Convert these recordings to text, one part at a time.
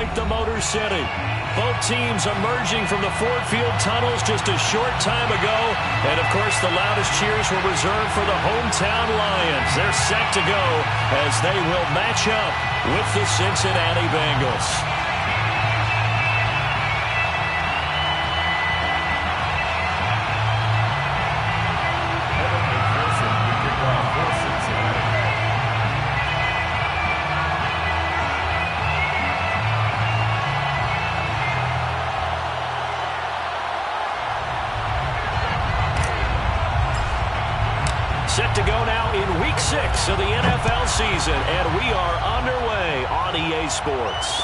point the Motor City. Both teams emerging from the Ford Field tunnels just a short time ago. And, of course, the loudest cheers were reserved for the hometown Lions. They're set to go as they will match up with the Cincinnati Bengals. Set to go now in Week 6 of the NFL season, and we are underway on EA Sports.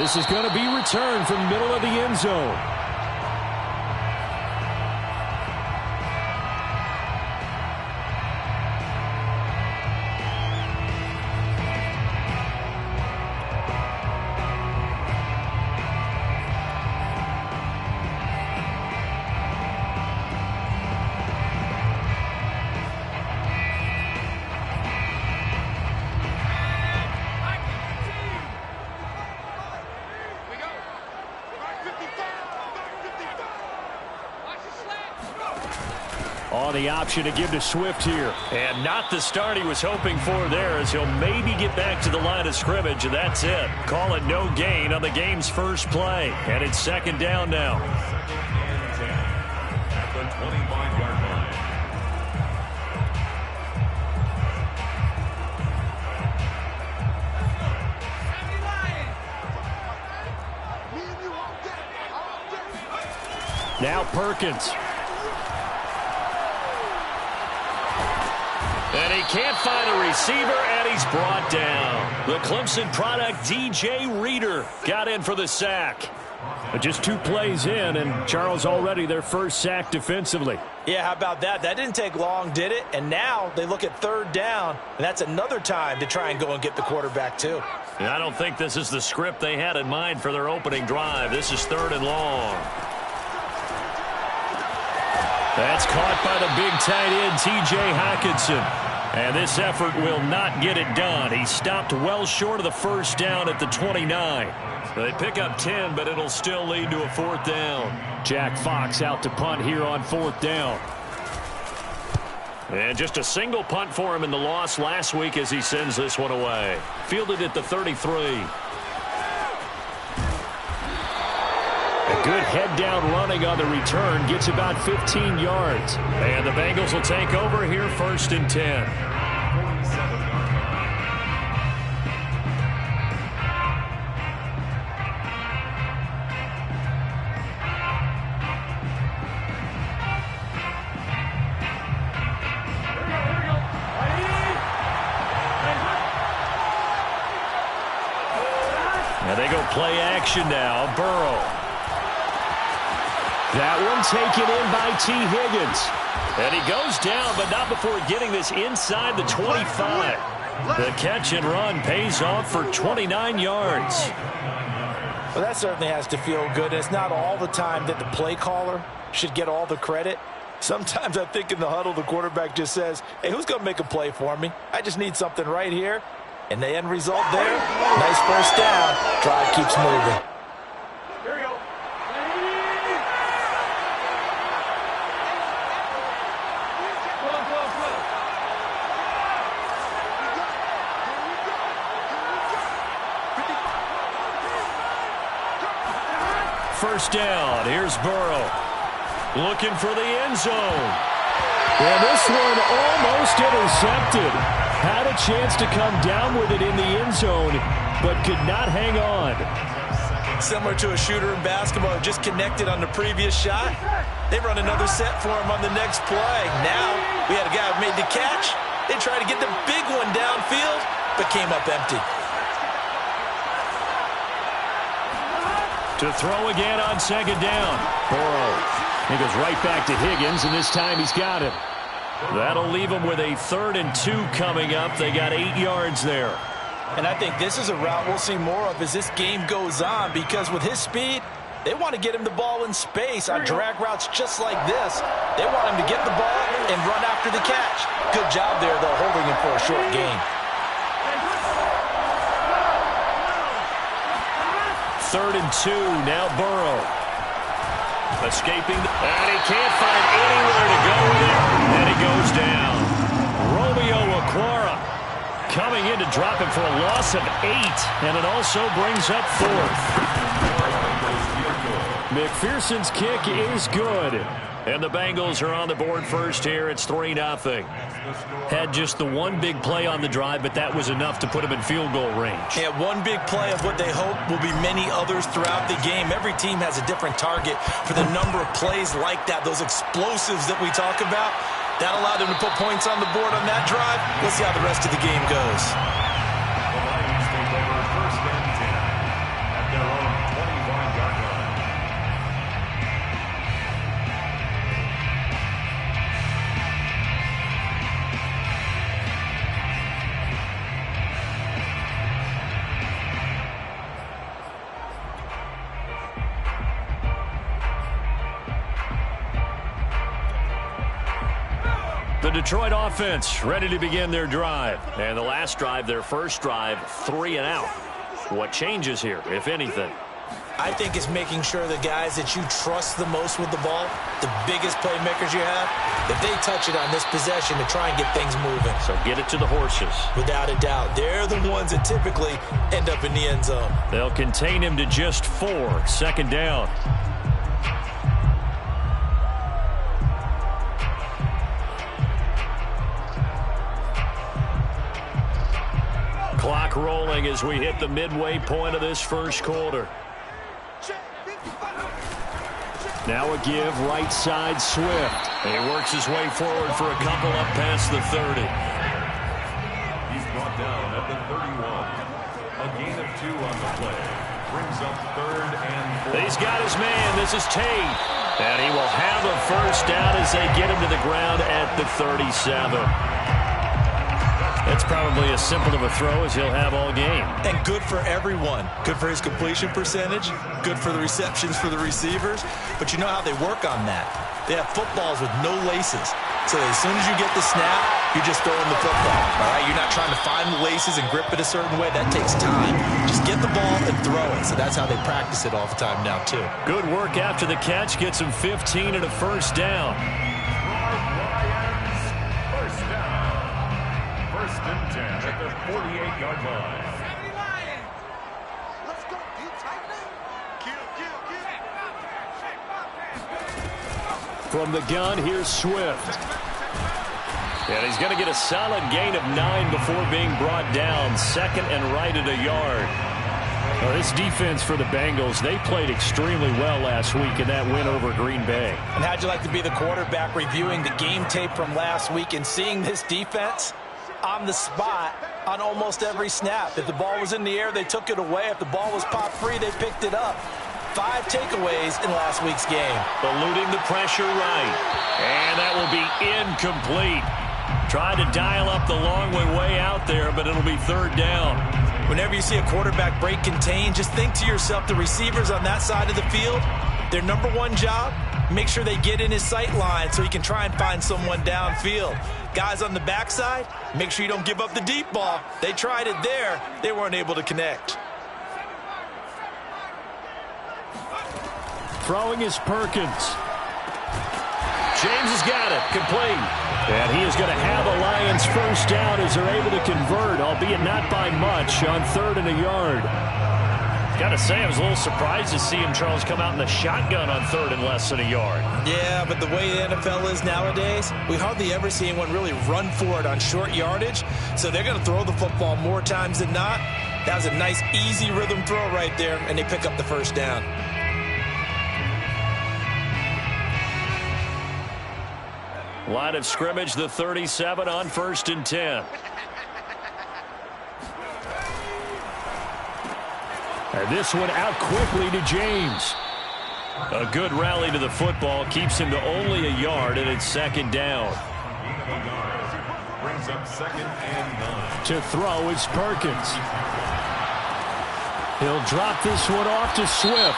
This is going to be returned from middle of the end zone. On the option to give to Swift here. And not the start he was hoping for there, as he'll maybe get back to the line of scrimmage, and that's it. Call it no gain on the game's first play. And it's second down now. At the 25-yard line. Now Perkins. And he can't find a receiver, and he's brought down. The Clemson product, DJ Reader, got in for the sack. But just 2 plays in, and Charles already their first sack defensively. Yeah, how about that? That didn't take long, did it? And now they look at third down, and that's another time to try and go and get the quarterback too. And I don't think this is the script they had in mind for their opening drive. This is 3rd and long. That's caught by the big tight end, T.J. Hockenson. And this effort will not get it done. He stopped well short of the first down at the 29. They pick up 10, but it'll still lead to a 4th down. Jack Fox out to punt here on 4th down. And just a single punt for him in the loss last week as he sends this one away. Fielded at the 33. A good head-down running on the return. Gets about 15 yards. And the Bengals will take over here 1st and 10. And they go play action now. Burrow. That one taken in by T. Higgins. And he goes down, but not before getting this inside the 25. The catch and run pays off for 29 yards. Well, that certainly has to feel good. It's not all the time that the play caller should get all the credit. Sometimes I think in the huddle, the quarterback just says, hey, who's going to make a play for me? I just need something right here. And the end result there, nice first down. Drive keeps moving. First down. Here's Burrow. Looking for the end zone. And this one almost intercepted. Had a chance to come down with it in the end zone, but could not hang on. Similar to a shooter in basketball, just connected on the previous shot. They run another set for him on the next play. Now we had a guy who made the catch. They tried to get the big one downfield, but came up empty. To throw again on second down. Burrow. He goes right back to Higgins, and this time he's got him. That'll leave him with a 3rd and 2 coming up. They got 8 yards there. And I think this is a route we'll see more of as this game goes on, because with his speed, they want to get him the ball in space on drag routes just like this. They want him to get the ball and run after the catch. Good job there, though, holding him for a short gain. 3rd and 2. Now Burrow. Escaping. And he can't find anywhere to go with it. And he goes down. Romeo Okwara coming in to drop him for a loss of 8. And it also brings up 4th. McPherson's kick is good. And the Bengals are on the board first here. It's 3-0. Had just the one big play on the drive, but that was enough to put him in field goal range. Yeah, one big play of what they hope will be many others throughout the game. Every team has a different target for the number of plays like that, those explosives that we talk about. That allowed them to put points on the board on that drive. Let's see how the rest of the game goes. The Lions take over 1st and 10 at their own 25-yard line. The Detroit offense ready to begin their drive. And the last drive, their first drive, 3 and out. What changes here, if anything? I think it's making sure the guys that you trust the most with the ball, the biggest playmakers you have, that they touch it on this possession to try and get things moving. So get it to the horses. Without a doubt. They're the ones that typically end up in the end zone. They'll contain him to just 4. 2nd down. Clock rolling as we hit the midway point of this first quarter. Now a give, right side, Swift. And he works his way forward for a couple up past the 30. He's brought down at the 31. A gain of 2 on the play. Brings up 3rd and 4. He's got his man. This is Tate. And he will have a first down as they get him to the ground at the 37. That's probably as simple of a throw as he'll have all game. And good for everyone. Good for his completion percentage. Good for the receptions for the receivers. But you know how they work on that. They have footballs with no laces. So as soon as you get the snap, you're just throwing the football. All right? You're not trying to find the laces and grip it a certain way. That takes time. Just get the ball and throw it. So that's how they practice it all the time now, too. Good work after the catch. Gets him 15 and a first down. First and 10 at the 48-yard line. Let's go. From the gun, here's Swift. And he's going to get a solid gain of 9 before being brought down. 2nd and right at a yard. Well, this defense for the Bengals, they played extremely well last week in that win over Green Bay. And how'd you like to be the quarterback reviewing the game tape from last week and seeing this defense on the spot on almost every snap? If the ball was in the air, they took it away. If the ball was pop free, they picked it up. 5 takeaways in last week's game. Eluding the pressure right. And that will be incomplete. Tried to dial up the long way out there, but it'll be 3rd down. Whenever you see a quarterback break contain, just think to yourself, the receivers on that side of the field, their number one job, make sure they get in his sight line so he can try and find someone downfield. Guys on the backside, make sure you don't give up the deep ball. They tried it there. They weren't able to connect. Throwing is Perkins. James has got it. Complete. And he is going to have a Lions first down as they're able to convert, albeit not by much, on 3rd and a yard. Got to say, I was a little surprised to see him, Charles, come out in the shotgun on 3rd and less than a yard. Yeah, but the way the NFL is nowadays, we hardly ever see anyone really run for it on short yardage. So they're going to throw the football more times than not. That was a nice, easy rhythm throw right there, and they pick up the first down. Line of scrimmage, the 37 on 1st and 10. And this one out quickly to James. A good rally to the football keeps him to only a yard, and it's 2nd down. Brings up 2nd and 9. To throw is Perkins. He'll drop this one off to Swift.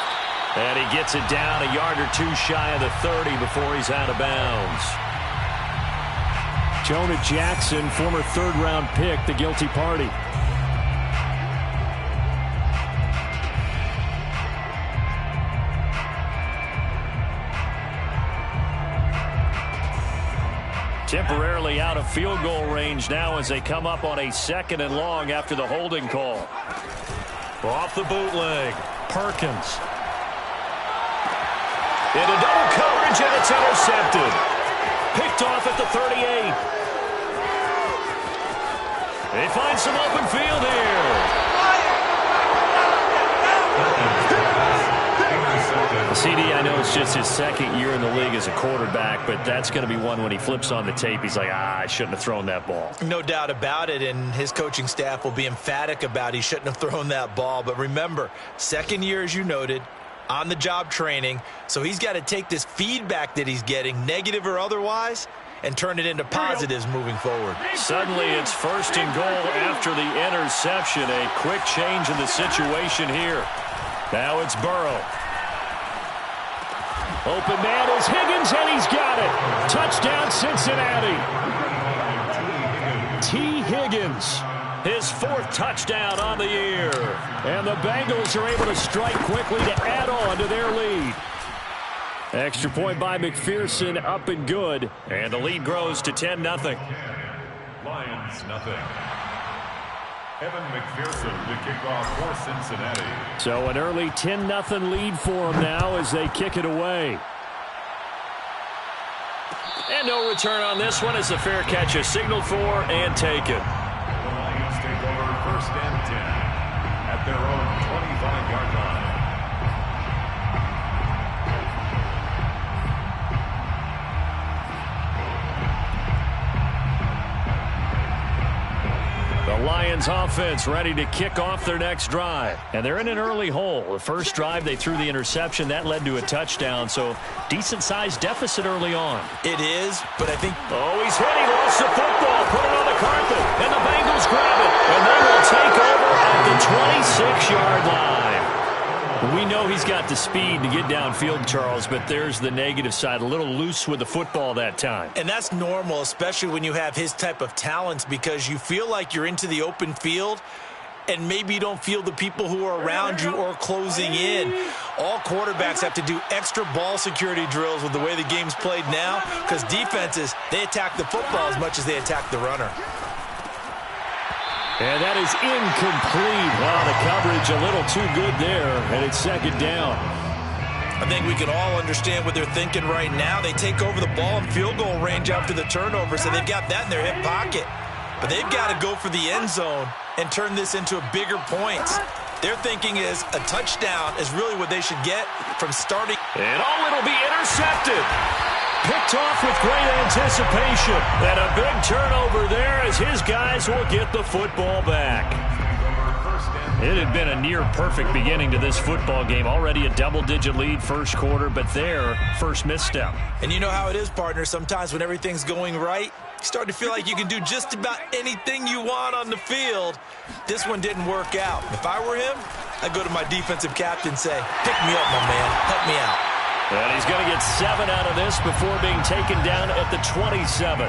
And he gets it down a yard or 2 shy of the 30 before he's out of bounds. Jonah Jackson, former 3rd-round pick, the guilty party. Temporarily out of field goal range now as they come up on a 2nd and long after the holding call. Off the bootleg. Perkins. Into double coverage, and it's intercepted. Picked off at the 38. They find some open field here. CD, I know it's just his 2nd year in the league as a quarterback, but that's going to be one when he flips on the tape. He's like, I shouldn't have thrown that ball. No doubt about it, and his coaching staff will be emphatic about he shouldn't have thrown that ball. But remember, 2nd year, as you noted, on-the-job training, so he's got to take this feedback that he's getting, negative or otherwise, and turn it into positives moving forward. Suddenly it's 1st and goal after the interception. A quick change in the situation here. Now it's Burrow. Open man is Higgins, and he's got it. Touchdown, Cincinnati. T. Higgins, his 4th touchdown on the year. And the Bengals are able to strike quickly to add on to their lead. Extra point by McPherson, up and good. And the lead grows to 10-0. Lions, nothing. Evan McPherson to kick off for Cincinnati. So an early 10-0 lead for them now as they kick it away. And no return on this one as the fair catch is signaled for and taken. The Lions take over 1st and 10 at their own 25-yard line. The Lions offense ready to kick off their next drive. And they're in an early hole. The first drive they threw the interception. That led to a touchdown. So decent-sized deficit early on. It is, but I think... Oh, he's hit. He lost the football. Put it on the carpet. And the Bengals grab it. And they will take over at the 26-yard line. We know he's got the speed to get downfield, Charles, but there's the negative side. A little loose with the football that time. And that's normal, especially when you have his type of talents, because you feel like you're into the open field and maybe you don't feel the people who are around you or closing in. All quarterbacks have to do extra ball security drills with the way the game's played now, because defenses, they attack the football as much as they attack the runner. And that is incomplete. Wow, the coverage a little too good there, and it's 2nd down. I think we can all understand what they're thinking right now. They take over the ball in field goal range after the turnover, so they've got that in their hip pocket. But they've got to go for the end zone and turn this into bigger points. Their thinking is a touchdown is really what they should get from starting. And it'll be intercepted. Picked off with great anticipation. And a big turnover there as his guys will get the football back. It had been a near-perfect beginning to this football game. Already a double-digit lead first quarter, but their first misstep. And you know how it is, partner. Sometimes when everything's going right, you start to feel like you can do just about anything you want on the field. This one didn't work out. If I were him, I'd go to my defensive captain and say, pick me up, my man. Help me out. And he's going to get 7 out of this before being taken down at the 27.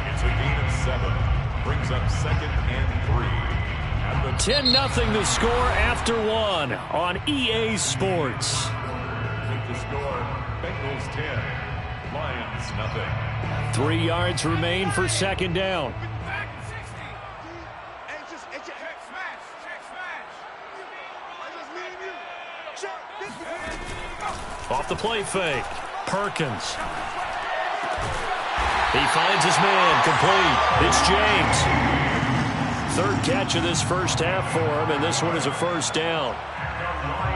It's a gain of 7. Brings up 2nd and 3. 10-0 the score after 1 on EA Sports. With the score, Bengals 10, Lions nothing. 3 yards remain for 2nd down. Off the play fake. Perkins. He finds his man. Complete. It's James. 3rd catch of this first half for him, and this one is a 1st down.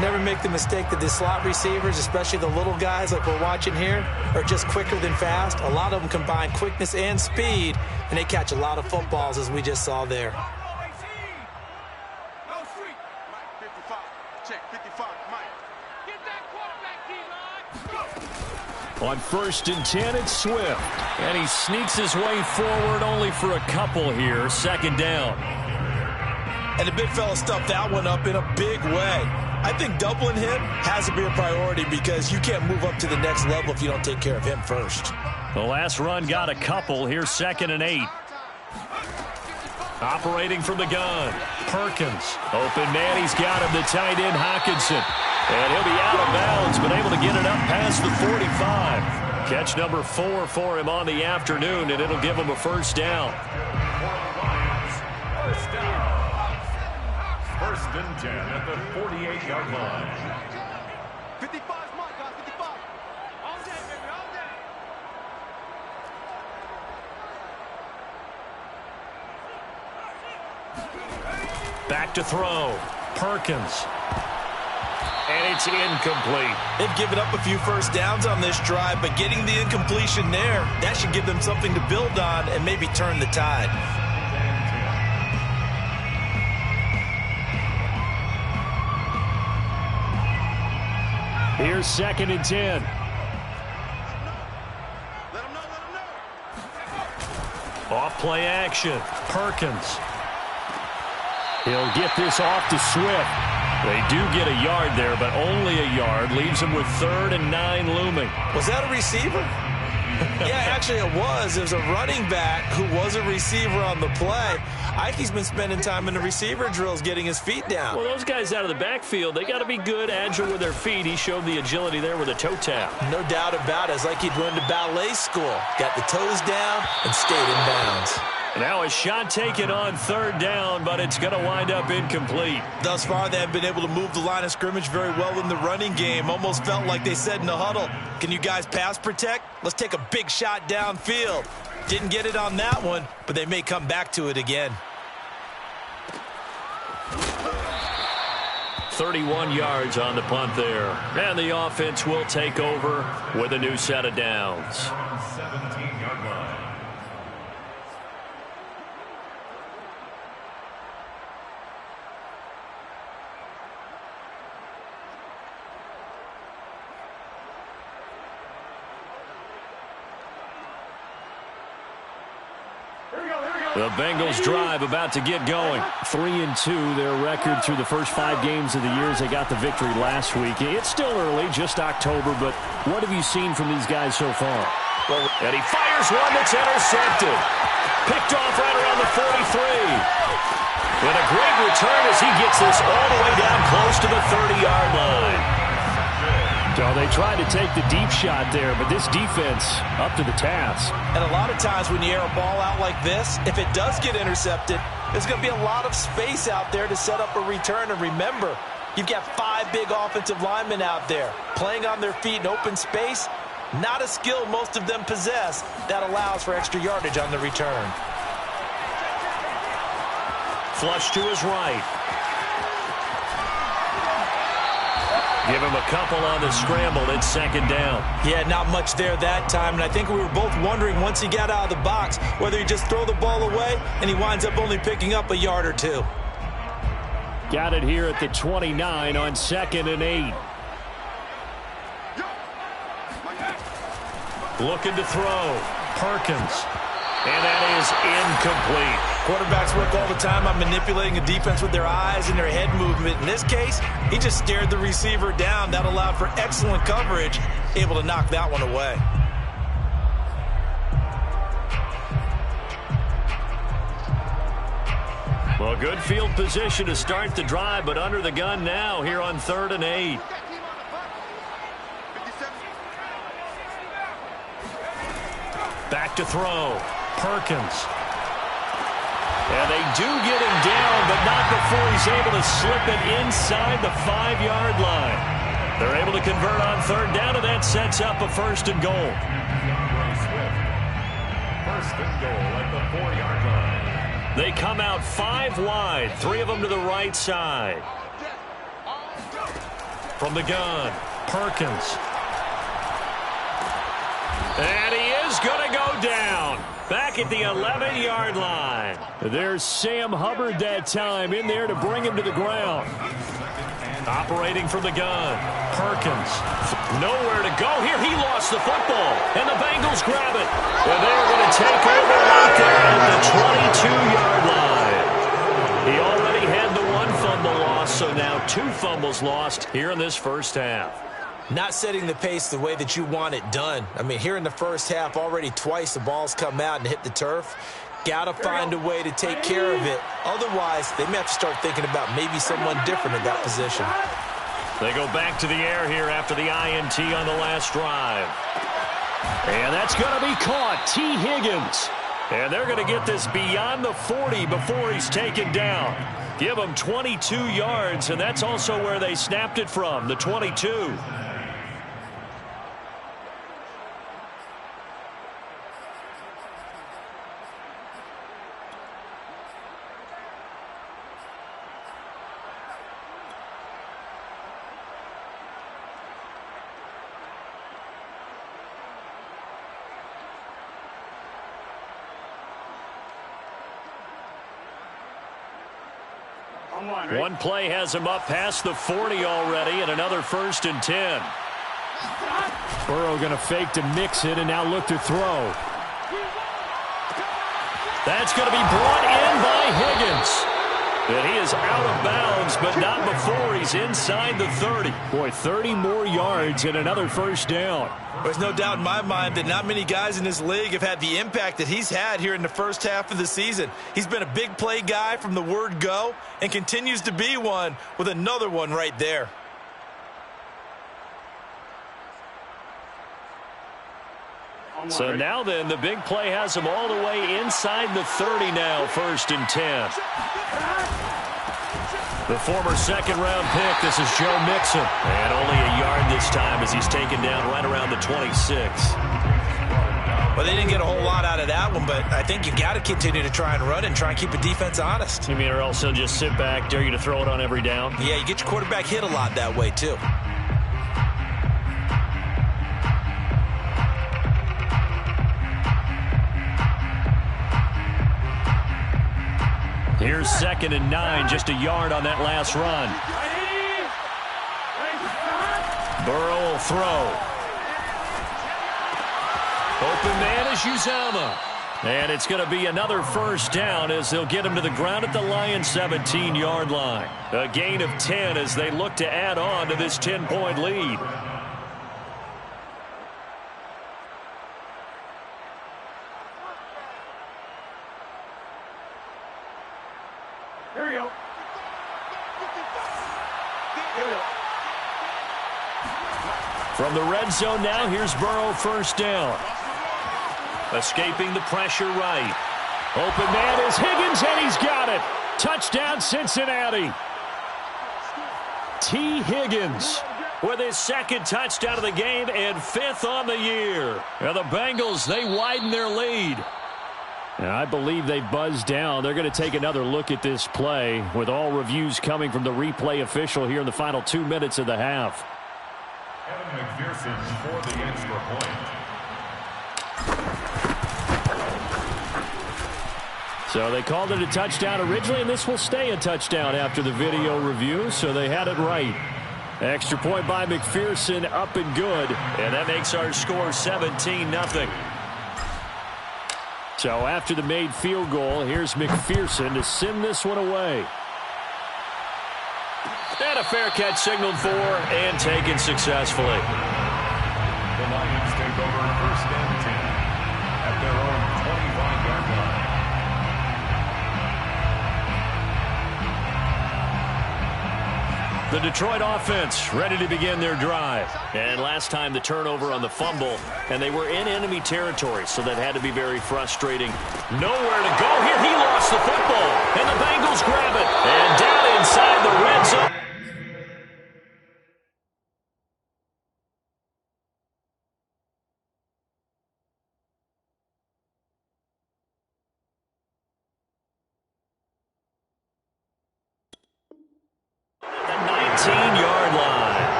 Never make the mistake that the slot receivers, especially the little guys like we're watching here, are just quicker than fast. A lot of them combine quickness and speed, and they catch a lot of footballs, as we just saw there. On 1st and 10, it's Swift. And he sneaks his way forward only for a couple here. 2nd down. And the big fella stuffed that one up in a big way. I think doubling him has to be a priority because you can't move up to the next level if you don't take care of him first. The last run got a couple. Here's 2nd and 8. Operating from the gun. Perkins. Open man. He's got him. The tight end, Hockenson. And he'll be out of bounds, but able to get it up past the 45. Catch number 4 for him on the afternoon, and it'll give him a first down. First down. First and 10 at the 48-yard line. 55 smart, guys, 55. All day, baby, all day. Back to throw. Perkins. And it's incomplete. They've given up a few first downs on this drive, but getting the incompletion there, that should give them something to build on and maybe turn the tide. Here's 2nd and 10. Off play action. Perkins. He'll get this off to Swift. They do get a yard there, but only a yard. Leaves him with 3rd and 9 looming. Was that a receiver? Yeah, actually it was. It was a running back who was a receiver on the play. Ike's been spending time in the receiver drills getting his feet down. Well, those guys out of the backfield, they got to be good, agile with their feet. He showed the agility there with a toe tap. No doubt about it. It's like he'd run to ballet school. Got the toes down and stayed in bounds. Now a shot taken on 3rd down, but it's going to wind up incomplete. Thus far, they have been able to move the line of scrimmage very well in the running game. Almost felt like they said in the huddle, can you guys pass protect? Let's take a big shot downfield. Didn't get it on that one, but they may come back to it again. 31 yards on the punt there. And the offense will take over with a new set of downs. 17-yard line. The Bengals drive about to get going. 3-2, their record through the first 5 games of the year as they got the victory last week. It's still early, just October, but what have you seen from these guys so far? And he fires one that's intercepted. Picked off right around the 43. And a great return as he gets this all the way down close to the 30-yard line. So they tried to take the deep shot there, but this defense up to the task. And a lot of times when you air a ball out like this, if it does get intercepted, there's going to be a lot of space out there to set up a return. And remember, you've got 5 big offensive linemen out there playing on their feet in open space. Not a skill most of them possess that allows for extra yardage on the return. Flush to his right. Give him a couple on the scramble. It's 2nd down. Yeah, not much there that time. And I think we were both wondering once he got out of the box whether he just throw the ball away and he winds up only picking up a yard or 2. Got it here at the 29 on 2nd and 8. Looking to throw. Perkins. And that is incomplete. Quarterbacks work all the time on manipulating a defense with their eyes and their head movement. In this case, he just stared the receiver down. That allowed for excellent coverage, able to knock that one away. Well, good field position to start the drive, but under the gun now here on 3rd and 8. Back to throw. Perkins. And they do get him down, but not before he's able to slip it inside the 5-yard line. They're able to convert on 3rd down, and that sets up a 1st and goal. 1st and goal at the 4-yard line. They come out 5 wide, 3 of them to the right side. From the gun, Perkins. And he is going to go down. Back at the 11-yard line. There's Sam Hubbard that time in there to bring him to the ground. Operating from the gun. Perkins. Nowhere to go here. He lost the football. And the Bengals grab it. And they're going to take over right there at the 22-yard line. He already had the 1 fumble loss, so now 2 fumbles lost here in this first half. Not setting the pace the way that you want it done. I mean, here in the first half, already twice the ball's come out and hit the turf. Got to find a way to take care of it. Otherwise, they may have to start thinking about maybe someone different at that position. They go back to the air here after the INT on the last drive. And that's going to be caught. T. Higgins. And they're going to get this beyond the 40 before he's taken down. Give him 22 yards, and that's also where they snapped it from, the 22. One play has him up past the 40 already, and another 1st and 10. Burrow going to fake to mix it and now look to throw. That's going to be brought in by Higgins. And he is out of bounds, but not before he's inside the 30. Boy, 30 more yards and another 1st down. There's no doubt in my mind that not many guys in this league have had the impact that he's had here in the first half of the season. He's been a big play guy from the word go and continues to be one with another one right there. So now then, the big play has him all the way inside the 30 now, 1st and 10. The former second-round pick, this is Joe Mixon. And only a yard this time as he's taken down right around the 26. Well, they didn't get a whole lot out of that one, but I think you got to continue to try and run and try and keep the defense honest. You mean or else they'll just sit back, dare you to throw it on every down? Yeah, you get your quarterback hit a lot that way, too. Here's 2nd and 9, just a yard on that last run. Burrow will throw. Open man is Uzomah. And it's going to be another 1st down as they'll get him to the ground at the Lions' 17-yard line. A gain of 10 as they look to add on to this 10-point lead. From the red zone now, here's Burrow, 1st down. Escaping the pressure right. Open man is Higgins, and he's got it. Touchdown, Cincinnati. T. Higgins with his 2nd touchdown of the game and 5th on the year. And the Bengals, they widen their lead. And I believe they buzzed down. They're going to take another look at this play with all reviews coming from the replay official here in the final 2 minutes of the half. Kevin McPherson for the extra point. So they called it a touchdown originally, and this will stay a touchdown after the video review, so they had it right. Extra point by McPherson, up and good. And that makes our score 17-0. So after the made field goal, here's McPherson to send this one away. And a fair catch signaled for and taken successfully. The Lions take over 1st and 10 at their own 25-yard line. The Detroit offense ready to begin their drive. And last time the turnover on the fumble, and they were in enemy territory, so that had to be very frustrating. Nowhere to go here. He lost the football, and the Bengals grab it. And down inside the red zone.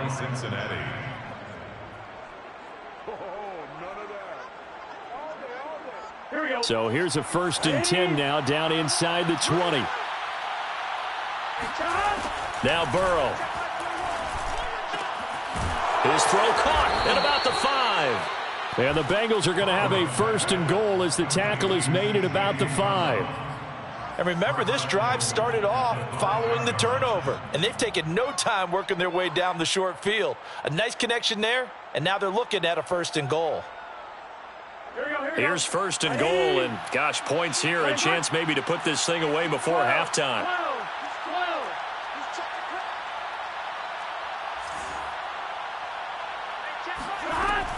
Cincinnati. So here's a 1st and 10 now, down inside the 20. Now Burrow. His throw caught at about the 5. And the Bengals are going to have a 1st and goal as the tackle is made at about the 5. And remember, this drive started off following the turnover, and they've taken no time working their way down the short field. A nice connection there, and now they're looking at a 1st and goal. Here's 1st and goal, and gosh, points here, a chance maybe to put this thing away before halftime.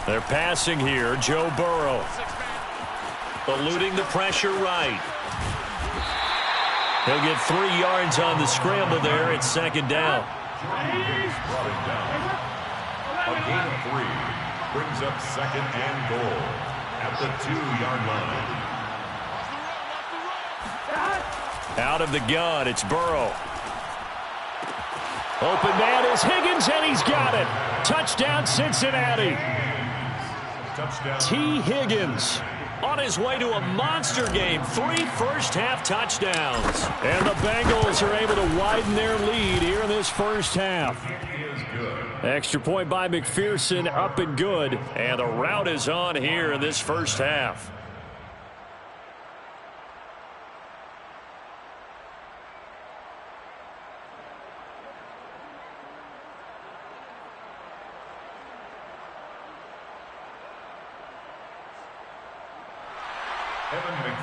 They're passing here. Joe Burrow. Eluding the pressure right. He'll get 3 yards on the scramble there. It's second down. Brought him down. A gain of 3 brings up second and goal at the 2-yard line. Out of the gun, it's Burrow. Open man is Higgins, and he's got it. Touchdown, Cincinnati. Touchdown. T. Higgins on his way to a monster game. 3 first-half touchdowns. And the Bengals are able to widen their lead here in this first half. Extra point by McPherson, up and good. And the route is on here in this first half.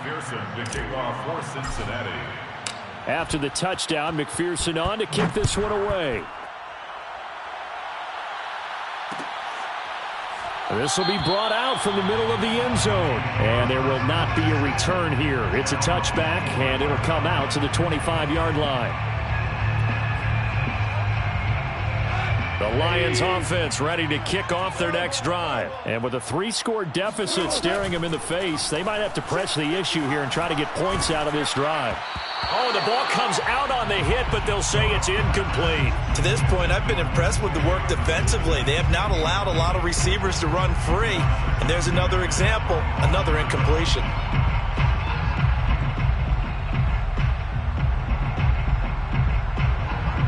McPherson to kick off for Cincinnati. After the touchdown, McPherson on to kick this one away. This will be brought out from the middle of the end zone. And there will not be a return here. It's a touchback, and it'll come out to the 25-yard line. The Lions offense ready to kick off their next drive. And with a 3-score deficit staring them in the face, they might have to press the issue here and try to get points out of this drive. Oh, the ball comes out on the hit, but they'll say it's incomplete. To this point, I've been impressed with the work defensively. They have not allowed a lot of receivers to run free. And there's another example, another incompletion.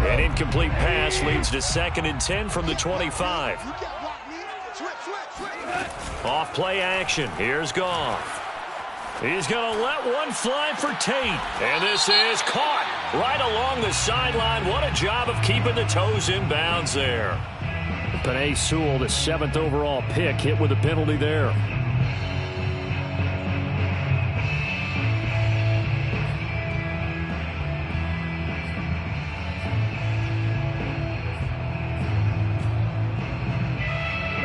An incomplete pass leads to 2nd and 10 from the 25. Off play action. Here's Goff. He's going to let one fly for Tate. And this is caught right along the sideline. What a job of keeping the toes in bounds there. Penei Sewell, the 7th overall pick, hit with a penalty there.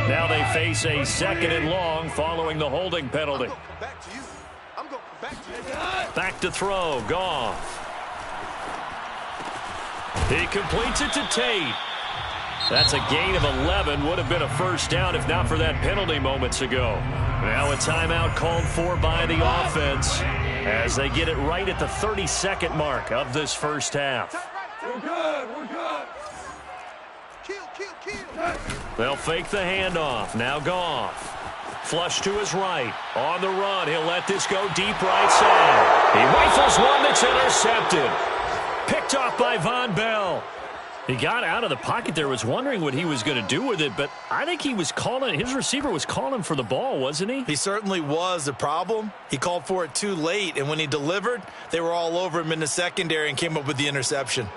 Now they face a 2nd and long following the holding penalty. Back to throw, Goff. He completes it to Tate. That's a gain of 11. Would have been a first down if not for that penalty moments ago. Now a timeout called for by the offense as they get it right at the 32nd mark of this first half. We're good. We're good. They'll fake the handoff. Now Goff. Flush to his right. On the run. He'll let this go deep right side. He rifles one that's intercepted. Picked off by Von Bell. He got out of the pocket there, was wondering what he was going to do with it, but I think he was calling, his receiver was calling for the ball, wasn't he? He certainly was. The problem, he called for it too late, and when he delivered, they were all over him in the secondary and came up with the interception.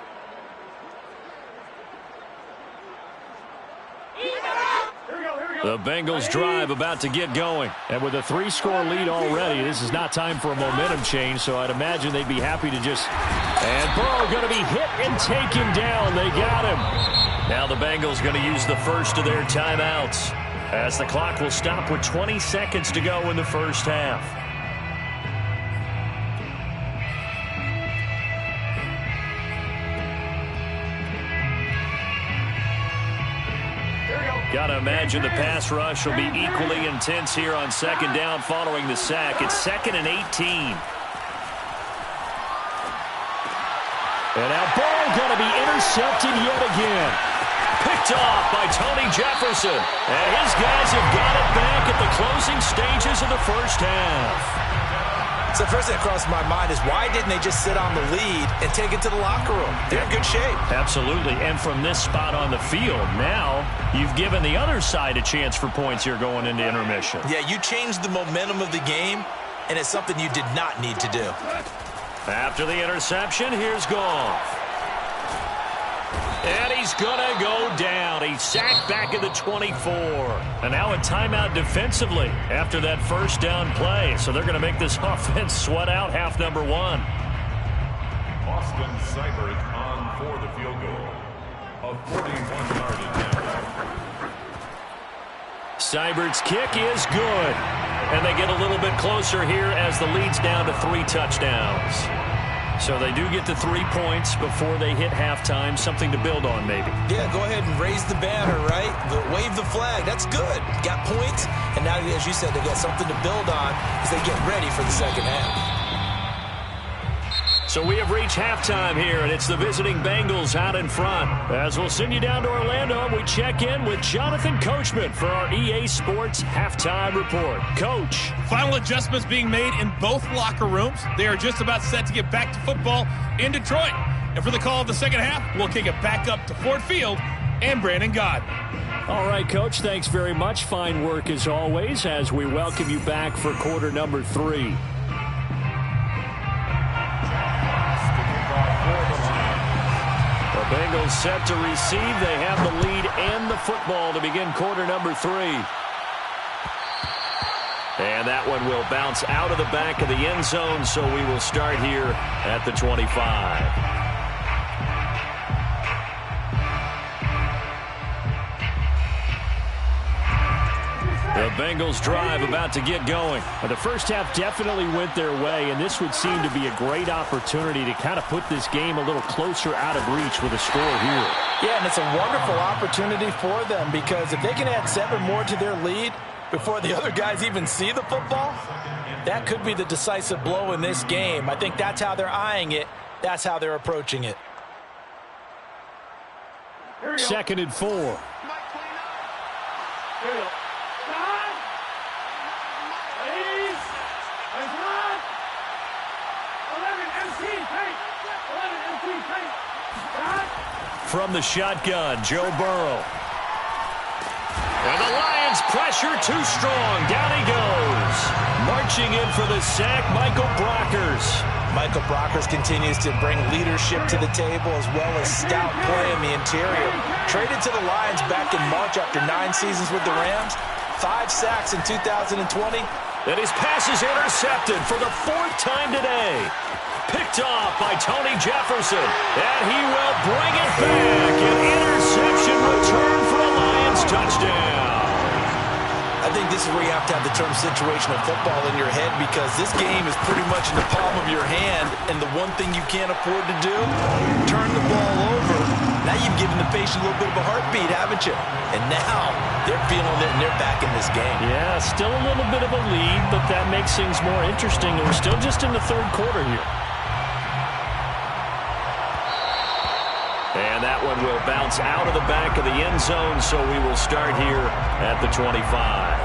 The Bengals drive about to get going. And with a 3-score lead already, this is not time for a momentum change, so I'd imagine they'd be happy to just... And Burrow going to be hit and taken down. They got him. Now the Bengals going to use the first of their timeouts as the clock will stop with 20 seconds to go in the first half. Got to imagine the pass rush will be equally intense here on 2nd down following the sack. It's 2nd and 18. And now Burrow going to be intercepted yet again. Picked off by Tony Jefferson. And his guys have got it back at the closing stages of the first half. So the first thing that crossed my mind is why didn't they just sit on the lead and take it to the locker room? They're in good shape. Absolutely. And from this spot on the field, now you've given the other side a chance for points here going into intermission. Yeah, you changed the momentum of the game, and it's something you did not need to do. After the interception, here's Goff. And he's going to go down. He's sacked back at the 24. And now a timeout defensively after that first down play. So they're going to make this offense sweat out half number 1. Austin Seibert on for the field goal. A 41-yard attempt. Seibert's kick is good. And they get a little bit closer here as the lead's down to 3 touchdowns. So they do get the 3 points before they hit halftime. Something to build on, maybe. Yeah, go ahead and raise the banner, right? Wave the flag. That's good. Got points. And now, as you said, they got something to build on as they get ready for the second half. So we have reached halftime here, and it's the visiting Bengals out in front. As we'll send you down to Orlando, we check in with Jonathan Coachman for our EA Sports Halftime Report. Coach. Final adjustments being made in both locker rooms. They are just about set to get back to football in Detroit. And for the call of the second half, we'll kick it back up to Ford Field and Brandon Gott. All right, Coach, thanks very much. Fine work as always as we welcome you back for quarter number 3. The Bengals set to receive. They have the lead and the football to begin quarter number 3. And that one will bounce out of the back of the end zone, so we will start here at the 25. The Bengals drive about to get going. The first half definitely went their way, and this would seem to be a great opportunity to kind of put this game a little closer out of reach with a score here. Yeah, and it's a wonderful opportunity for them because if they can add 7 more to their lead before the other guys even see the football, that could be the decisive blow in this game. I think that's how they're eyeing it. That's how they're approaching it. 2nd and 4. Here we go. From the shotgun, Joe Burrow. And the Lions pressure too strong. Down he goes. Marching in for the sack, Michael Brockers. Michael Brockers continues to bring leadership to the table as well as stout play in the interior. Traded to the Lions back in March after 9 seasons with the Rams. 5 sacks in 2020. And his pass is intercepted for the 4th time today. Picked off by Tony Jefferson. And he will bring it back. An interception return for a Lions touchdown. I think this is where you have to have the term situational football in your head because this game is pretty much in the palm of your hand, and the one thing you can't afford to do, turn the ball over. Now you've given the patient a little bit of a heartbeat, haven't you? And now they're feeling it, and they're back in this game. Yeah, still a little bit of a lead, but that makes things more interesting, and we're still just in the 3rd quarter here. And that one will bounce out of the back of the end zone, so we will start here at the 25.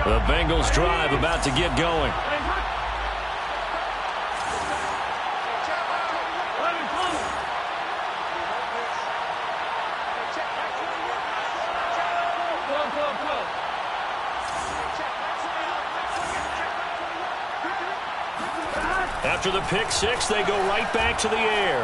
The Bengals drive about to get going. After the pick 6, they go right back to the air.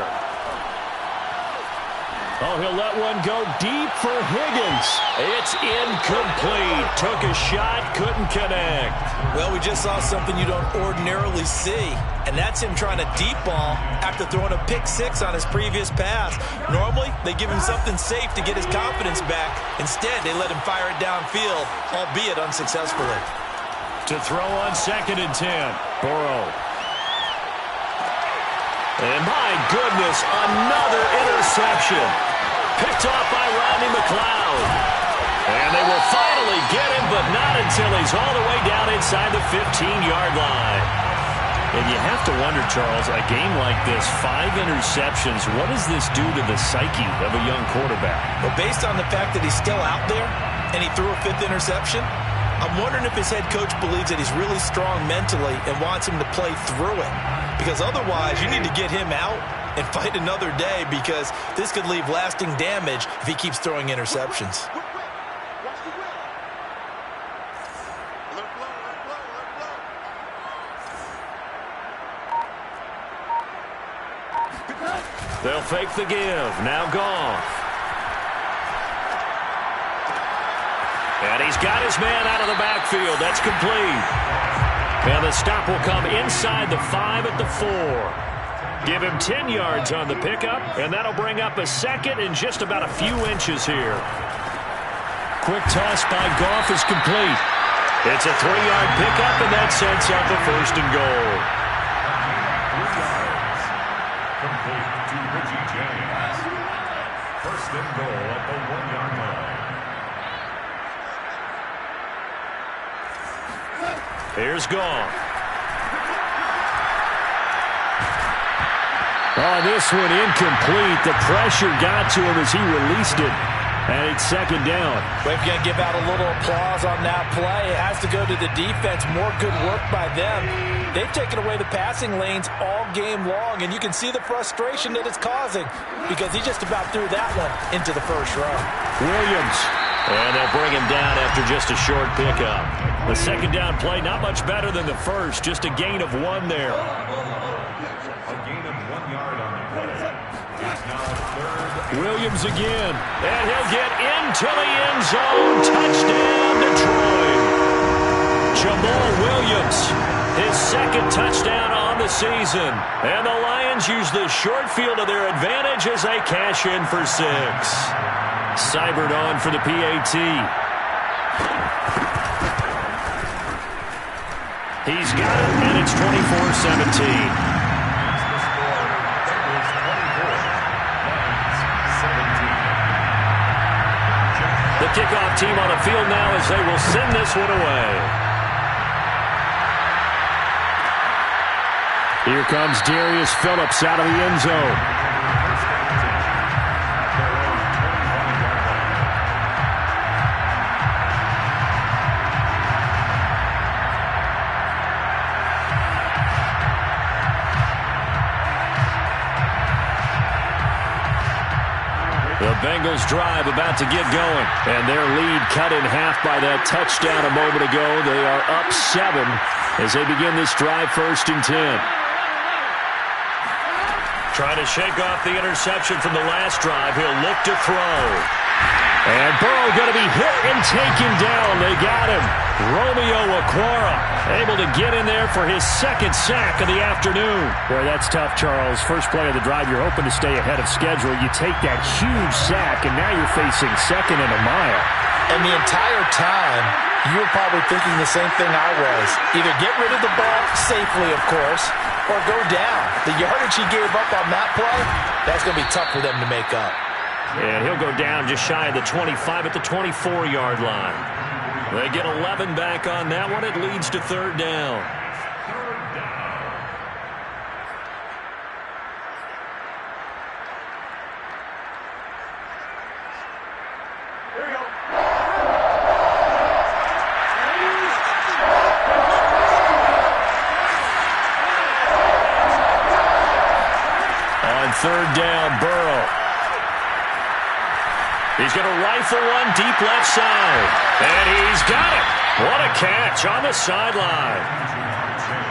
Oh, he'll let one go deep for Higgins. It's incomplete. Took a shot, couldn't connect. Well, we just saw something you don't ordinarily see, and that's him trying to deep ball after throwing a pick 6 on his previous pass. Normally, they give him something safe to get his confidence back. Instead, they let him fire it downfield, albeit unsuccessfully. To throw on 2nd and 10, Burrow. And my goodness, another interception. Picked off by Rodney McLeod. And they will finally get him, but not until he's all the way down inside the 15-yard line. And you have to wonder, Charles, a game like this, 5 interceptions, what does this do to the psyche of a young quarterback? Well, based on the fact that he's still out there and he threw a 5th interception, I'm wondering if his head coach believes that he's really strong mentally and wants him to play through it. Because otherwise, you need to get him out and fight another day because this could leave lasting damage if he keeps throwing interceptions. They'll fake the give. Now Goff. And he's got his man out of the backfield. That's complete. And the stop will come inside the 5 at the 4. Give him 10 yards on the pickup, and that'll bring up a second and just about a few inches here. Quick toss by Goff is complete. It's a 3-yard pickup, and that sets up a 1st and goal. Complete to Richie James. 1st and goal at the 1-yard line. Here's Goff. Oh, this one incomplete. The pressure got to him as he released it. And it's 2nd down. We're going to give out a little applause on that play. It has to go to the defense. More good work by them. They've taken away the passing lanes all game long, and you can see the frustration that it's causing because he just about threw that one into the 1st row. Williams. And they'll bring him down after just a short pickup. The 2nd down play, not much better than the 1st. Just a gain of 1 there. A gain of 1 yard on the play. It's now 3rd. Williams again. And he'll get into the end zone. Touchdown, Detroit. Jamal Williams, his 2nd touchdown on the season. And the Lions use the short field to their advantage as they cash in for 6. Seibert on for the PAT. He's got it, and it's 24-17. The kickoff team on the field now as they will send this one away. Here comes Darius Phillips out of the end zone. The Bengals drive about to get going. And their lead cut in half by that touchdown a moment ago. They are up 7 as they begin this drive 1st and 10. Trying to shake off the interception from the last drive. He'll look to throw. And Burrow going to be hit and taken down. They got him. Romeo Okwara able to get in there for his 2nd sack of the afternoon. Boy, that's tough, Charles. First play of the drive, you're hoping to stay ahead of schedule. You take that huge sack, and now you're facing 2nd and a mile. And the entire time, you were probably thinking the same thing I was. Either get rid of the ball safely, of course, or go down. The yardage he gave up on that play, that's going to be tough for them to make up. And he'll go down just shy of the 25 at the 24-yard line. They get 11 back on that one. It leads to 3rd down. Here we go. On 3rd down, Burrow. He's going to rifle one deep left side. And he's got it. What a catch on the sideline.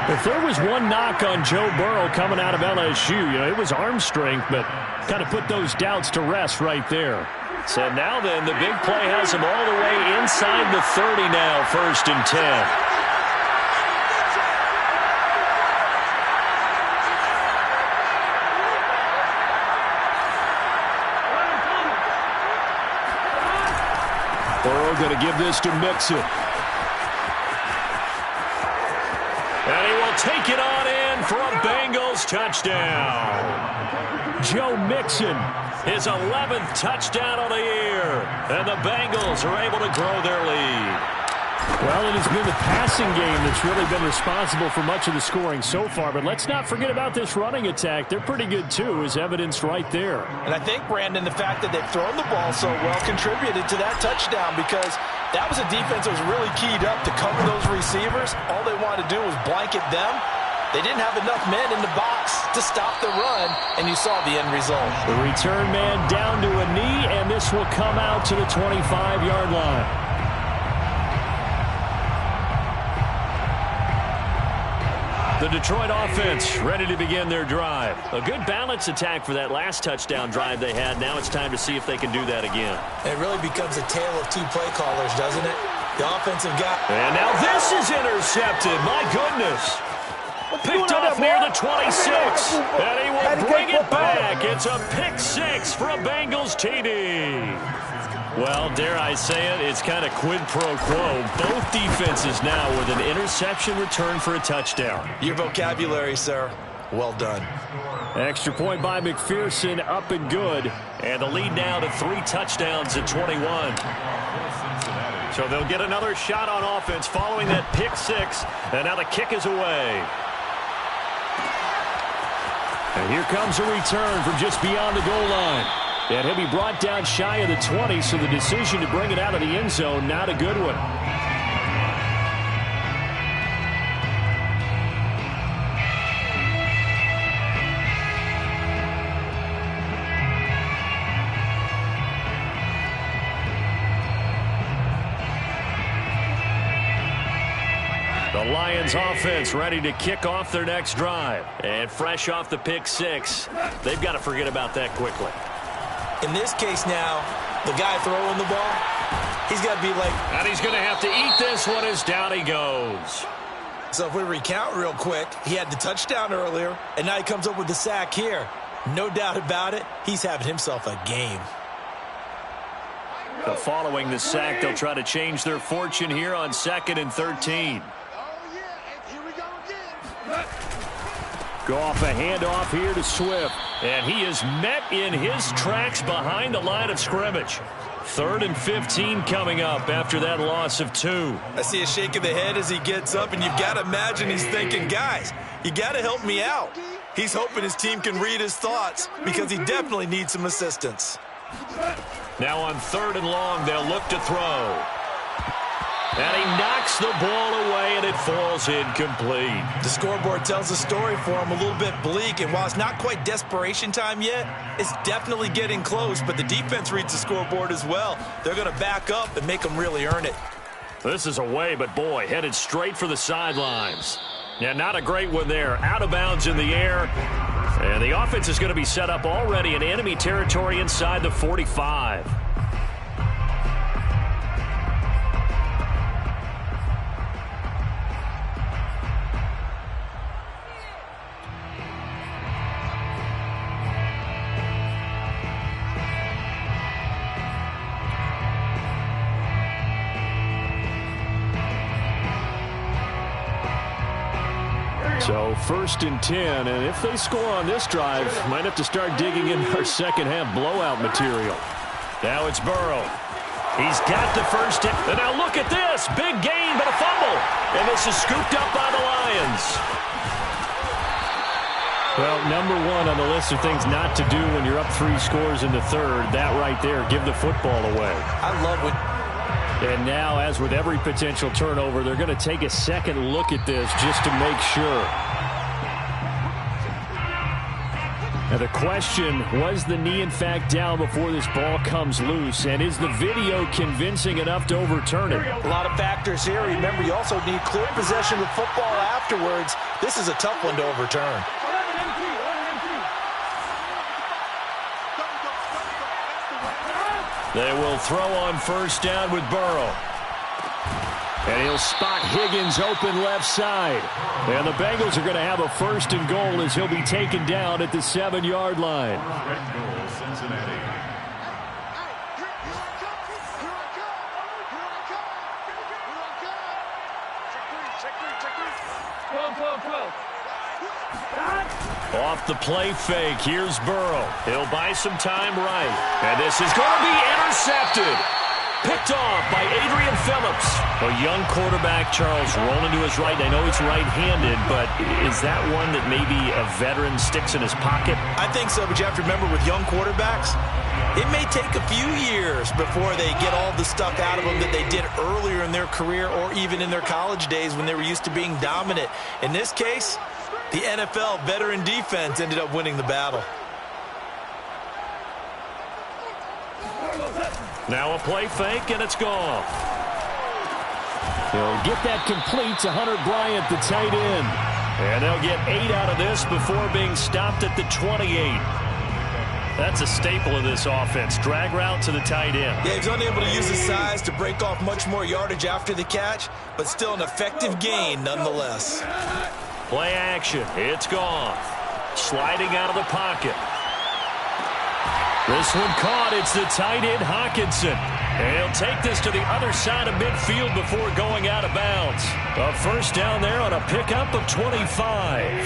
If there was one knock on Joe Burrow coming out of LSU, it was arm strength, but kind of put those doubts to rest right there. So now then, the big play has him all the way inside the 30 now, 1st and 10. Burrow going to give this to Mixon. And he will take it on in for a Bengals touchdown. Joe Mixon. His 11th touchdown of the year. And the Bengals are able to grow their lead. Well, it has been the passing game that's really been responsible for much of the scoring so far. But let's not forget about this running attack. They're pretty good, too, as evidenced right there. And I think, Brandon, the fact that they've thrown the ball so well contributed to that touchdown because that was a defense that was really keyed up to cover those receivers. All they wanted to do was blanket them. They didn't have enough men in the box to stop the run, and you saw the end result. The return man down to a knee, and this will come out to the 25-yard line. The Detroit offense ready to begin their drive. A good balance attack for that last touchdown drive they had. Now it's time to see if they can do that again. It really becomes a tale of two play callers, doesn't it? The offensive guy. And now this is intercepted. My goodness. Picked off near the 26. And he will bring it back. It's a pick six for a Bengals TD. Well, dare I say it, it's kind of quid pro quo. Both defenses now with an interception return for a touchdown. Your vocabulary, sir. Well done. Extra point by McPherson, up and good. And the lead now to 3 touchdowns at 21. So they'll get another shot on offense following that pick six. And now the kick is away. And here comes a return from just beyond the goal line. And he'll be brought down shy of the 20, so the decision to bring it out of the end zone, not a good one. The Lions offense ready to kick off their next drive. And fresh off the pick six, they've got to forget about that quickly. In this case now, the guy throwing the ball, he's got to be like... And he's going to have to eat this one as down he goes. So if we recount real quick, he had the touchdown earlier, and now he comes up with the sack here. No doubt about it, he's having himself a game. So following the sack, they'll try to change their fortune here on 2nd and 13. Go off a handoff here to Swift. And he is met in his tracks behind the line of scrimmage. 3rd and 15 coming up after that loss of 2. I see a shake of the head as he gets up, and you've got to imagine he's thinking, guys, you got to help me out. He's hoping his team can read his thoughts because he definitely needs some assistance. Now on 3rd and long, they'll look to throw. And he knocks the ball away, and it falls incomplete. The scoreboard tells the story for him, a little bit bleak, and while it's not quite desperation time yet, it's definitely getting close, but the defense reads the scoreboard as well. They're going to back up and make them really earn it. This is away, but boy, headed straight for the sidelines. Yeah, not a great one there. Out of bounds in the air. And the offense is going to be set up already in enemy territory inside the 45. So 1st and 10, and if they score on this drive, might have to start digging in our second half blowout material. Now it's Burrow. He's got the first hit. And now look at this. Big gain, but a fumble. And this is scooped up by the Lions. Well, number one on the list of things not to do when you're up 3 scores in the 3rd, that right there, give the football away. I love what... And now, as with every potential turnover, they're going to take a second look at this just to make sure. Now the question, was the knee in fact down before this ball comes loose? And is the video convincing enough to overturn it? A lot of factors here. Remember, you also need clear possession of football afterwards. This is a tough one to overturn. They will throw on 1st down with Burrow. And he'll spot Higgins open left side. And the Bengals are going to have a 1st and goal as he'll be taken down at the 7-yard line. Off the play fake, here's Burrow. He'll buy some time right. And this is going to be intercepted. Picked off by Adrian Phillips. A young quarterback, Charles, rolling to his right. I know he's right-handed, but is that one that maybe a veteran sticks in his pocket? I think so, but you have to remember with young quarterbacks, it may take a few years before they get all the stuff out of them that they did earlier in their career or even in their college days when they were used to being dominant. In this case, the NFL veteran defense ended up winning the battle. Now a play fake, and it's gone. He'll get that complete to Hunter Bryant, the tight end. And they'll get 8 out of this before being stopped at the 28. That's a staple of this offense. Drag route to the tight end. Yeah, he's unable to use his size to break off much more yardage after the catch, but still an effective gain nonetheless. Play action. It's Goff. Sliding out of the pocket. This one caught. It's the tight end, Hockenson. And he'll take this to the other side of midfield before going out of bounds. A first down there on a pickup of 25.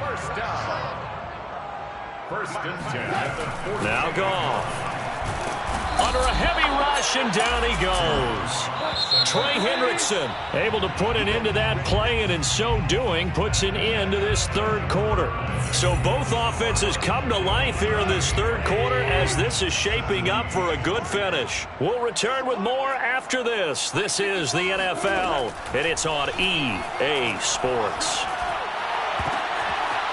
First down. First and 10 at the 40. Now Goff. Under a heavy rush, and down he goes. Trey Hendrickson able to put an end to that play, and in so doing, puts an end to this third quarter. So both offenses come to life here in this third quarter as this is shaping up for a good finish. We'll return with more after this. This is the NFL, and it's on EA Sports.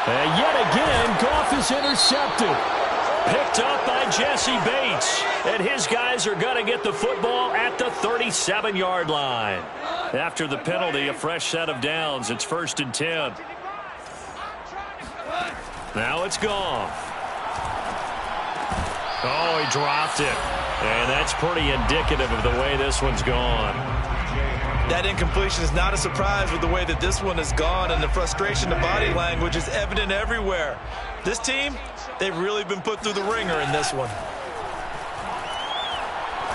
And yet again, Goff is intercepted. Picked up by Jesse Bates. And his guys are going to get the football at the 37-yard line. After the penalty, a fresh set of downs. It's first and 10. Now it's Goff. Oh, he dropped it. And that's pretty indicative of the way this one's gone. That incompletion is not a surprise with the way that this one has gone, and the frustration, the body language is evident everywhere. This team, they've really been put through the ringer in this one.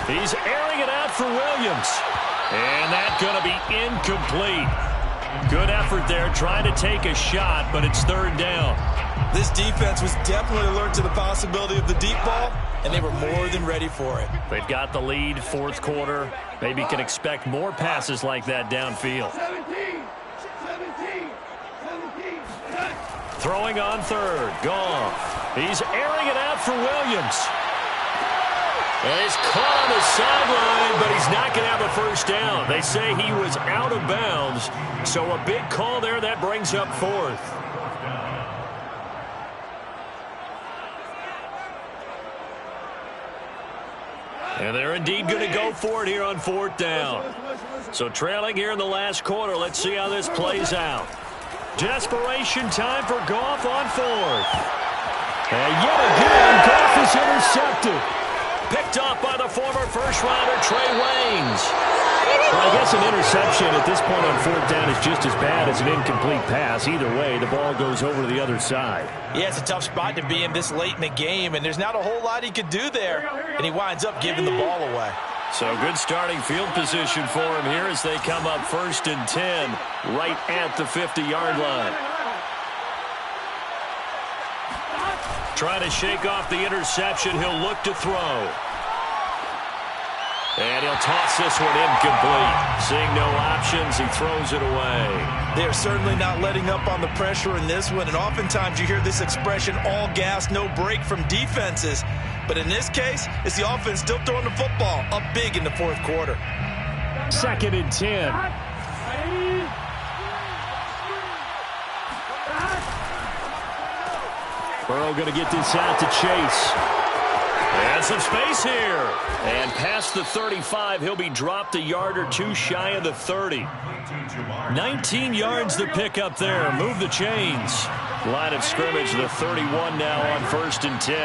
He's airing it out for Williams. And that's going to be incomplete. Good effort there trying to take a shot, but it's third down. This defense was definitely alert to the possibility of the deep ball, and they were more than ready for it. They've got the lead, fourth quarter. Maybe can expect more passes like that downfield. Throwing on third. Goff. He's airing it out for Williams. And he's caught on the sideline, but he's not going to have a first down. They say he was out of bounds, so a big call there that brings up fourth. And they're indeed going to go for it here on fourth down. So trailing here in the last quarter, let's see how this plays out. Desperation time for Goff on fourth. And yet again, Goff is intercepted. Picked off by the former first-rounder Trey Waynes. Well, I guess an interception at this point on fourth down is just as bad as an incomplete pass. Either way, the ball goes over to the other side. Yeah, it's a tough spot to be in this late in the game, and there's not a whole lot he could do there, and he winds up giving the ball away. So good starting field position for him here as they come up first and 10 right at the 50-yard line. Trying to shake off the interception. He'll look to throw. And he'll toss this one incomplete. Seeing no options, he throws it away. They're certainly not letting up on the pressure in this one, and oftentimes you hear this expression, all gas, no break from defenses. But in this case, it's the offense still throwing the football up big in the fourth quarter. Second and 10. Burrow going to get this out to Chase. And some space here. And past the 35, he'll be dropped a yard or two shy of the 30. 19 yards to pick up there. Move the chains. Line of scrimmage, the 31 now on first and 10.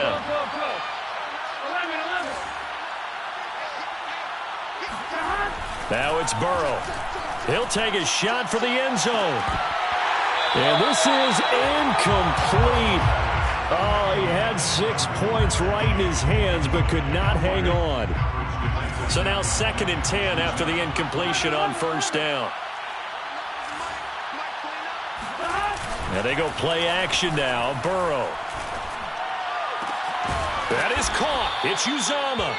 Now it's Burrow. He'll take a shot for the end zone. And this is incomplete. Oh, he had 6 points right in his hands, but could not hang on. So now second and 10 after the incompletion on first down. And they go play action now. Burrow. That is caught. It's Uzama.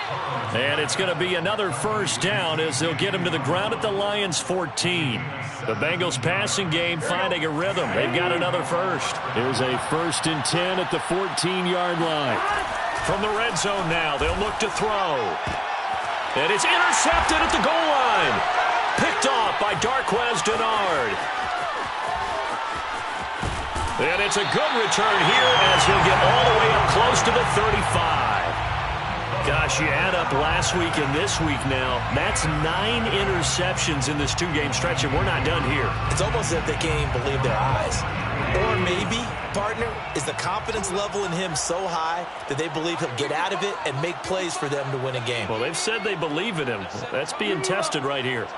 And it's going to be another first down as they'll get him to the ground at the Lions' 14. The Bengals passing game finding a rhythm. They've got another first. Here's a first and 10 at the 14-yard line. From the red zone now, they'll look to throw. And it's intercepted at the goal line. Picked off by Darquez Dennard. And it's a good return here as he'll get all the way up close to the 35. Gosh, you add up last week and this week now. That's 9 interceptions in this 2-game stretch, and we're not done here. It's almost as if they can't even believe their eyes. Or maybe, partner, is the confidence level in him so high that they believe he'll get out of it and make plays for them to win a game. Well, they've said they believe in him. That's being tested right here.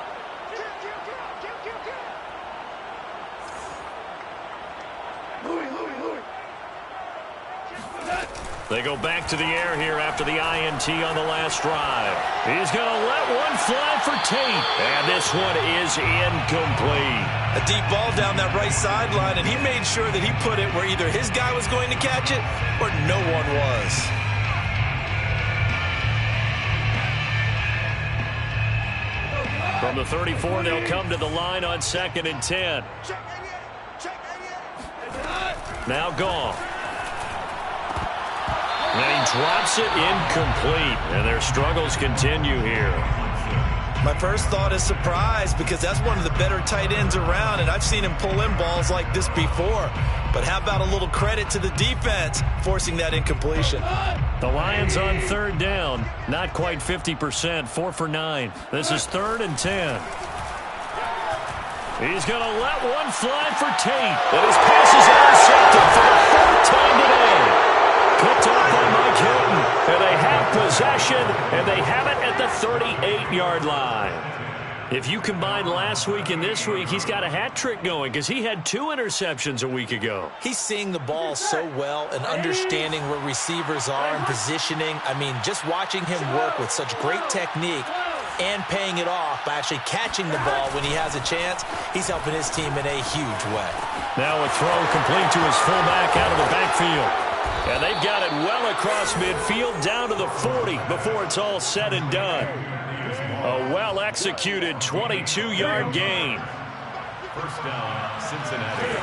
They go back to the air here after the INT on the last drive. He's going to let one fly for Tate. And this one is incomplete. A deep ball down that right sideline, and he made sure that he put it where either his guy was going to catch it or no one was. From the 34, they'll come to the line on 2nd and 10. Now Goff. And he drops it incomplete, and their struggles continue here. My first thought is surprise because that's one of the better tight ends around, and I've seen him pull in balls like this before. But how about a little credit to the defense forcing that incompletion? The Lions on 3rd down, not quite 50%, 4 for 9. This is 3rd and 10. He's going to let one fly for Tate, and his pass is intercepted for the 3rd time today. Picked up by Mike Hilton, and they have possession, and they have it at the 38-yard line. If you combine last week and this week, he's got a hat trick going because he had 2 interceptions a week ago. He's seeing the ball so well and understanding where receivers are and positioning. I mean, just watching him work with such great technique and paying it off by actually catching the ball when he has a chance, he's helping his team in a huge way. Now a throw complete to his fullback out of the backfield. And they've got it well across midfield down to the 40 before it's all said and done. A well-executed 22-yard gain. First down, Cincinnati.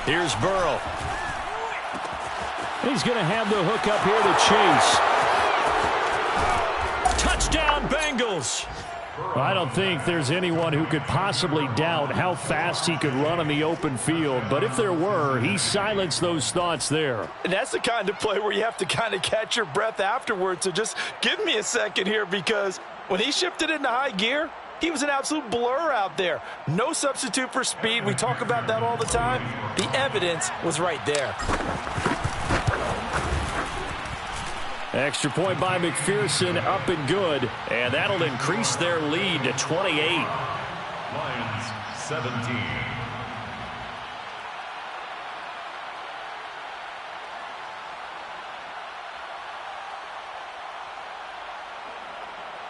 Here's Burrow. He's going to have the hook up here to chase. Touchdown, Bengals. I don't think there's anyone who could possibly doubt how fast he could run on the open field. But if there were, he silenced those thoughts there. And that's the kind of play where you have to kind of catch your breath afterwards. So just give me a second here, because when he shifted into high gear, he was an absolute blur out there. No substitute for speed. We talk about that all the time. The evidence was right there. Extra point by McPherson, up and good. And that'll increase their lead to 28. Lions 17.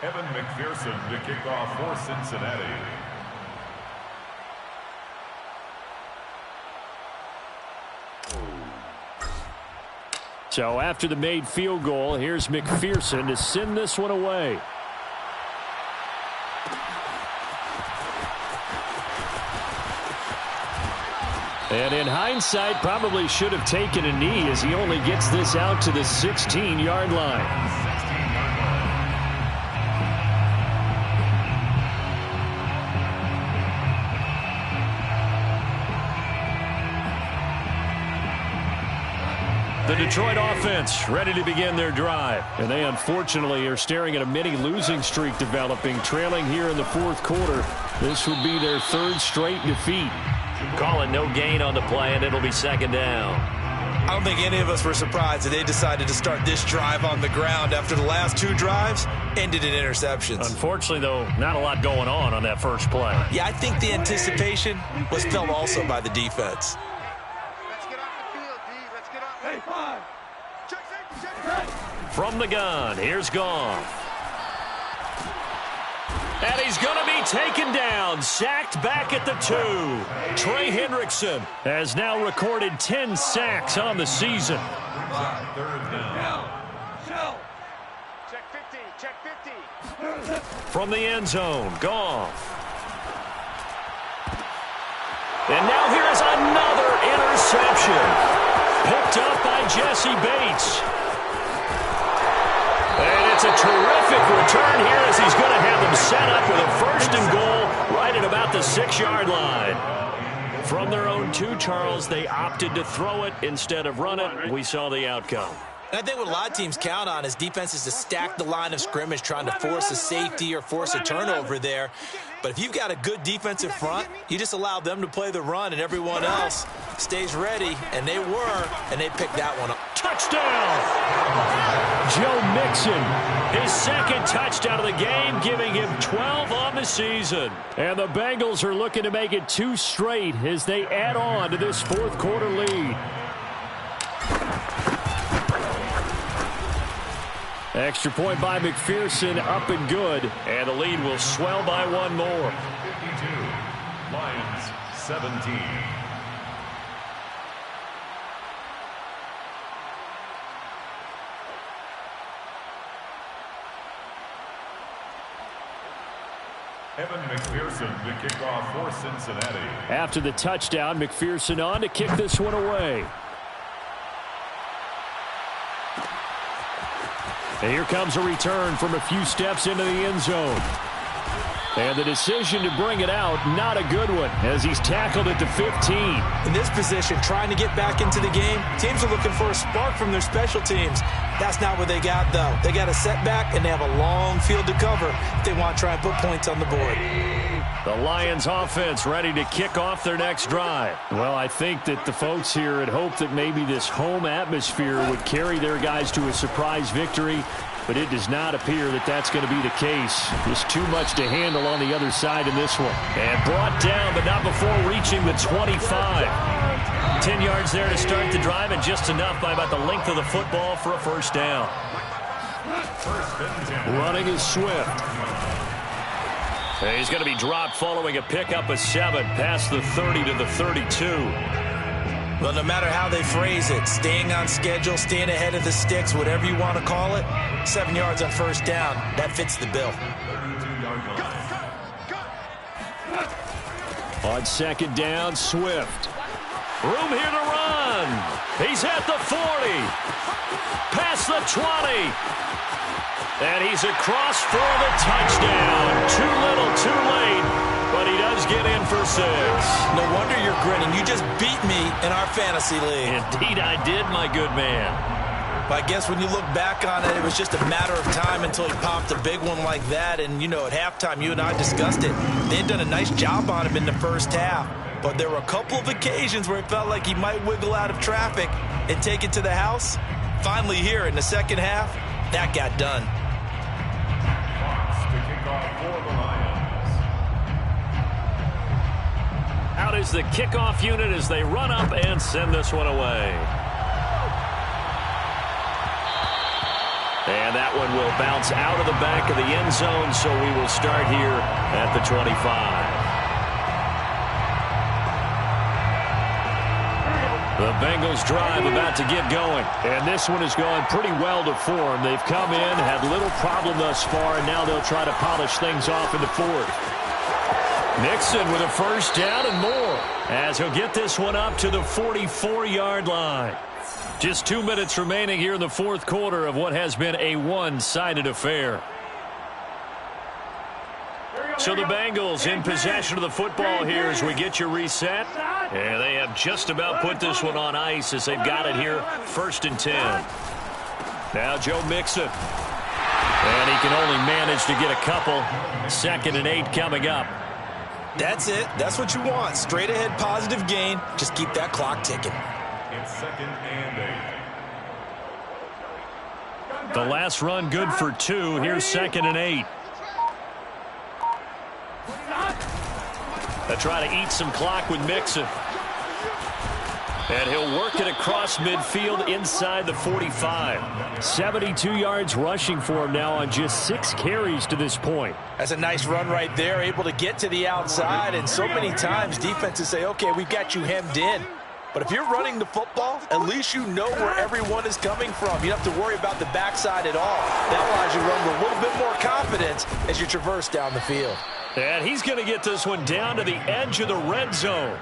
Evan McPherson to kick off for Cincinnati. So after the made field goal, here's McPherson to send this one away. And in hindsight, probably should have taken a knee as he only gets this out to the 16-yard line. The Detroit offense ready to begin their drive. And they unfortunately are staring at a mini losing streak developing, trailing here in the 4th quarter. This would be their 3rd straight defeat. Call it no gain on the play, and it'll be 2nd down. I don't think any of us were surprised that they decided to start this drive on the ground after the last 2 drives ended in interceptions. Unfortunately, though, not a lot going on that first play. Yeah, I think the anticipation was felt also by the defense. From the gun, here's Goff. And he's going to be taken down, sacked back at the 2. Trey Hendrickson has now recorded 10 sacks on the season. 3rd down. Check 50, check 50. From the end zone, Goff. And now here is another interception. Picked up by Jesse Bates. And it's a terrific return here as he's going to have them set up with a 1st and goal right at about the 6-yard line. From their own 2, Charles, they opted to throw it instead of run it. We saw the outcome. And I think what a lot of teams count on is defenses to stack the line of scrimmage, trying to force a safety or force a turnover there. But if you've got a good defensive front, you just allow them to play the run, and everyone else stays ready, and they were, and they picked that one up. Touchdown! Joe Mixon, his second touchdown of the game, giving him 12 on the season. And the Bengals are looking to make it 2 straight as they add on to this fourth quarter lead. Extra point by McPherson, up and good. And the lead will swell by 1 more. 52, Lions 17. Evan McPherson to kick off for Cincinnati. After the touchdown, McPherson on to kick this one away. And here comes a return from a few steps into the end zone. And the decision to bring it out, not a good one, as he's tackled at the 15. In this position, trying to get back into the game, teams are looking for a spark from their special teams. That's not what they got, though. They got a setback, and they have a long field to cover if they want to try and put points on the board. The Lions offense ready to kick off their next drive. Well, I think that the folks here had hoped that maybe this home atmosphere would carry their guys to a surprise victory, but it does not appear that that's going to be the case. Just too much to handle on the other side in this one. And brought down, but not before reaching the 25. 10 yards there to start the drive, and just enough by about the length of the football for a first down. Running is Swift. And he's going to be dropped following a pickup of 7 past the 30 to the 32. Well, no matter how they phrase it, staying on schedule, staying ahead of the sticks, whatever you want to call it, 7 yards on first down, that fits the bill. On second down, Swift. Room here to run. He's at the 40. Past the 20. And he's across for the touchdown. Too little, too late. But he does get in for 6. No wonder you're grinning. You just beat me in our fantasy league. Indeed I did, my good man. But I guess when you look back on it, it was just a matter of time until he popped a big one like that. And, you know, at halftime, you and I discussed it. They had done a nice job on him in the first half. But there were a couple of occasions where it felt like he might wiggle out of traffic and take it to the house. Finally here in the second half, that got done. To kick off for the Lions. Out is the kickoff unit as they run up and send this one away. And that one will bounce out of the back of the end zone, so we will start here at the 25. The Bengals drive about to get going. And this one has gone pretty well to form. They've come in, had little problem thus far, and now they'll try to polish things off in the fourth. Mixon with a first down and more, as he'll get this one up to the 44-yard line. Just 2 minutes remaining here in the fourth quarter of what has been a one-sided affair. So the Bengals in possession of the football here as we get you reset. And they have just about put this one on ice as they've got it here, 1st and 10. Now Joe Mixon. And he can only manage to get a couple. 2nd and 8 coming up. That's it. That's what you want. Straight ahead positive gain. Just keep that clock ticking. It's 2nd and 8. The last run good for 2. Here's 2nd and 8. They try to eat some clock with Mixon. And he'll work it across midfield inside the 45. 72 yards rushing for him now on just 6 carries to this point. That's a nice run right there, able to get to the outside. And so many times defenses say, okay, we've got you hemmed in. But if you're running the football, at least you know where everyone is coming from. You don't have to worry about the backside at all. That allows you to run with a little bit more confidence as you traverse down the field. And he's going to get this one down to the edge of the red zone.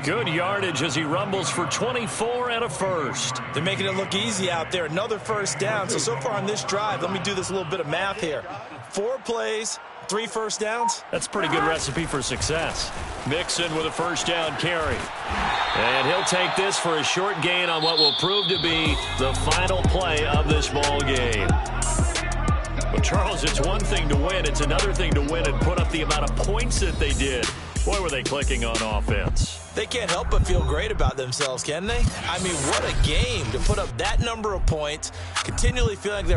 Good yardage as he rumbles for 24 and a first. They're making it look easy out there. Another first down. So far on this drive, let me do this little bit of math here. 4 plays, 3 first downs? That's a pretty good recipe for success. Mixon with a first down carry. And he'll take this for a short gain on what will prove to be the final play of this ball game. Well, Charles, it's one thing to win. It's another thing to win and put up the amount of points that they did. Boy, were they clicking on offense. They can't help but feel great about themselves, can they? I mean, what a game to put up that number of points, continually feeling like they're